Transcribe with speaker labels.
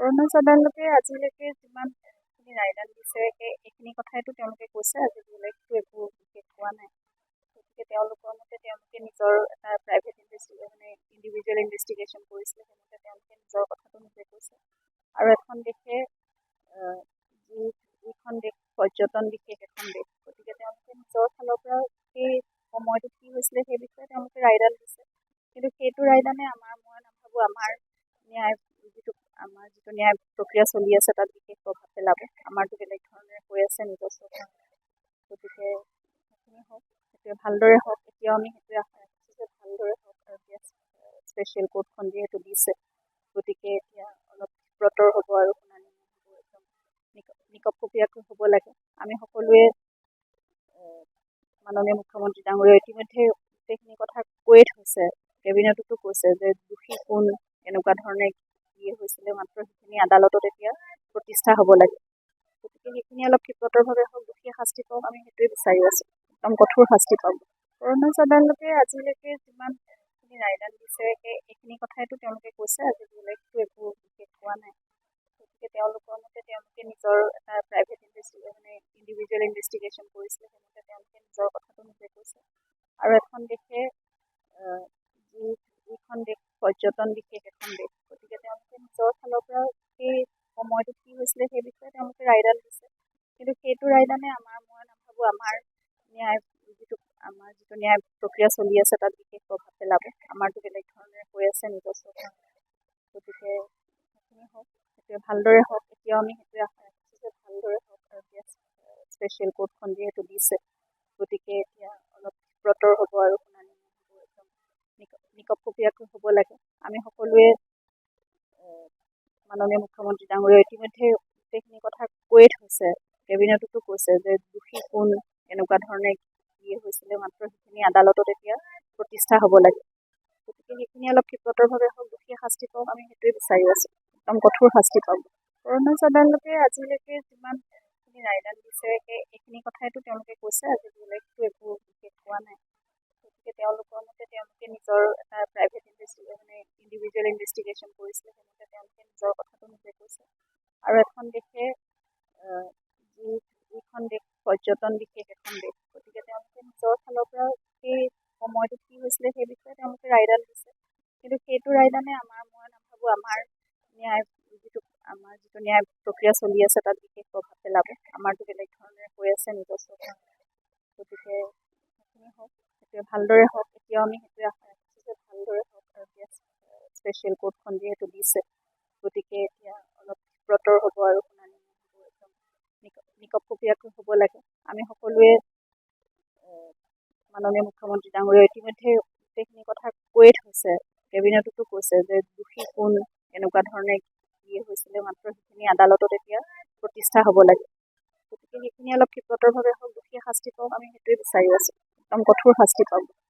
Speaker 1: অৰুণাচল আদালতে আজিলৈকে যিমানখিনি ৰায়দান দিছে এইখিনি কথাইতো তেওঁলোকে কৈছে, আজি বেলেগতো একো বিশেষ কোৱা নাই। গতিকে তেওঁলোকৰ মতে তেওঁলোকে নিজৰ এটা প্ৰাইভেট ইণ্ডিভিজুৱেল ইনভেষ্টিগেশ্যন কৰিছিলে, সেইমতে তেওঁলোকে নিজৰ কথাটো নিজে কৈছে। আৰু এখন দেশে যিখন দেশ পৰ্যটন বিশেষ এখন দেশ, গতিকে তেওঁলোকে নিজৰ ফালৰ পৰা সেই সময়টোত কি হৈছিলে সেই বিষয়ে তেওঁলোকে ৰায়দান দিছে। কিন্তু সেইটো ৰায়দানে মই নাভাবোঁ আমাৰ যিটো ন্যায় প্ৰক্ৰিয়া চলি আছে তাত বিশেষ প্ৰভাৱ পেলাব। আমাৰতো বেলেগ ধৰণে হৈ আছে নিজস্ব ধৰণে। গতিকে সেইখিনি হওক, সেইটোৱে ভালদৰে হওক। এতিয়াও আমি সেইটোৱে আশা ৰাখিছোঁ যে ভালদৰে হওক, আৰু এতিয়া স্পেচিয়েল কোৰ্টখন যিহেতু দিছে, গতিকে এতিয়া অলপ ব্ৰতৰ হ'ব আৰু শুনানি হ'ব, একদম নিকপকপীয়াকৈ হ'ব লাগে। আমি সকলোৱে মাননীয় মুখ্যমন্ত্ৰী ডাঙৰীয়া ইতিমধ্যে গোটেইখিনি কথা কৈয়ে থৈছে, কেবিনেটতো কৈছে যে দোষী কোন, এনেকুৱা ধৰণে কি হৈছিলে, মাত্ৰ সেইখিনি আদালতত এতিয়া প্ৰতিষ্ঠা হ'ব লাগে। গতিকে সেইখিনি অলপ ক্ষিপ্ৰতৰভাৱে হওক, দোষীয়ে শাস্তি পাওক, আমি সেইটোৱে বিচাৰি আছোঁ, একদম কঠোৰ শাস্তি পাওক। অৰুণাচল আদালতে আজিলৈকে যিমানখিনি ৰায়দান দিছে এইখিনি কথাইতো তেওঁলোকে কৈছে, আজি বেলেগতো একো বিশেষ কোৱা নাই। গতিকে তেওঁলোকৰ মতে তেওঁলোকে নিজৰ এটা প্ৰাইভেট ইণ্ডিভিজুৱেল ইনভেষ্টিগেশ্যন কৰিছিলে, সেইমতে তেওঁলোকে নিজৰ কথাটো নিজে কৈছে। আৰু এখন দেশে যিখন দেশ পৰ্যটন বিশেষ এখন দেশ, গতিকে তেওঁলোকে নিজৰ ফালৰ পৰা সেই সময়টোত কি হৈছিলে সেই বিষয়ে তেওঁলোকে ৰায়দান দিছে। কিন্তু সেইটো ৰায়দানে মই নাভাবোঁ আমাৰ যিটো ন্যায় প্ৰক্ৰিয়া চলি আছে তাত বিশেষ প্ৰভাৱ পেলাব। আমাৰতো বেলেগ ধৰণে হৈ আছে নিজস্ব ধৰণে। গতিকে সেইখিনি হওক, সেইটোৱে ভালদৰে হওক। এতিয়াও আমি সেইটোৱে আশা ৰাখিছোঁ যে ভালদৰে হওক, আৰু এতিয়া স্পেচিয়েল কোৰ্টখন যিহেতু দিছে, গতিকে এতিয়া অলপ ব্ৰতৰ হ'ব আৰু শুনানি হ'ব, একদম নিকপকপীয়াকৈ হ'ব লাগে। আমি সকলোৱে মাননীয় মুখ্যমন্ত্ৰী ডাঙৰীয়া ইতিমধ্যে গোটেইখিনি কথা কৈয়ে থৈছে, কেবিনেটতো কৈছে যে দোষী কোন, এনেকুৱা ধৰণে কি হৈছিলে, মাত্ৰ সেইখিনি আদালতত এতিয়া প্ৰতিষ্ঠা হ'ব লাগে। গতিকে সেইখিনি অলপ ক্ষিপ্ৰতৰভাৱে হওক, দোষীয়ে শাস্তি পাওক, আমি সেইটোৱে বিচাৰি আছোঁ, একদম কঠোৰ শাস্তি পাওক। অৰুণাচল আদালতে আজিলৈকে যিমানখিনি ৰায়দান দিছে এইখিনি কথাইতো তেওঁলোকে কৈছে, আজি বেলেগতো একো বিশেষ কোৱা নাই। গতিকে তেওঁলোকৰ মতে তেওঁলোকে নিজৰ এটা প্ৰাইভেট ইণ্ডিভিজুৱেল ইনভেষ্টিগেশ্যন কৰিছিলে, সেইমতে তেওঁলোকে নিজৰ কথাটো নিজে কৈছে। আৰু এখন দেশে যিখন দেশ পৰ্যটন বিশেষ এখন দেশ, গতিকে তেওঁলোকে নিজৰ ফালৰ পৰা সেই সময়টোত কি হৈছিলে সেই বিষয়ে তেওঁলোকে ৰায়দান দিছে। কিন্তু সেইটো ৰায়দানে মই নাভাবোঁ আমাৰ যিটো ন্যায় প্ৰক্ৰিয়া চলি আছে তাত বিশেষ প্ৰভাৱ পেলাব। আমাৰতো বেলেগ ধৰণে হৈ আছে নিজস্ব ধৰণে। গতিকে সেইখিনি হওক, সেইটোৱে ভালদৰে হওক। এতিয়াও আমি সেইটোৱে আশা ৰাখিছোঁ যে ভালদৰে হওক, আৰু এতিয়া স্পেচিয়েল কোৰ্টখন যিহেতু দিছে, গতিকে এতিয়া অলপ ব্ৰতৰ হ'ব আৰু শুনানি হ'ব, একদম নিকপকপীয়াকৈ হ'ব লাগে। আমি সকলোৱে মাননীয় মুখ্যমন্ত্ৰী ডাঙৰীয়া ইতিমধ্যে গোটেইখিনি কথা কৈয়ে থৈছে, কেবিনেটতো কৈছে যে দোষী কোন, এনেকুৱা ধৰণে কি হৈছিলে, মাত্ৰ সেইখিনি আদালতত এতিয়া প্ৰতিষ্ঠা হ'ব লাগে। গতিকে সেইখিনি অলপ ক্ষিপ্ৰতৰভাৱে হওক, দোষীয়ে শাস্তি পাওক, আমি সেইটোৱে বিচাৰি আছোঁ, একদম কঠোৰ শাস্তি পাওক।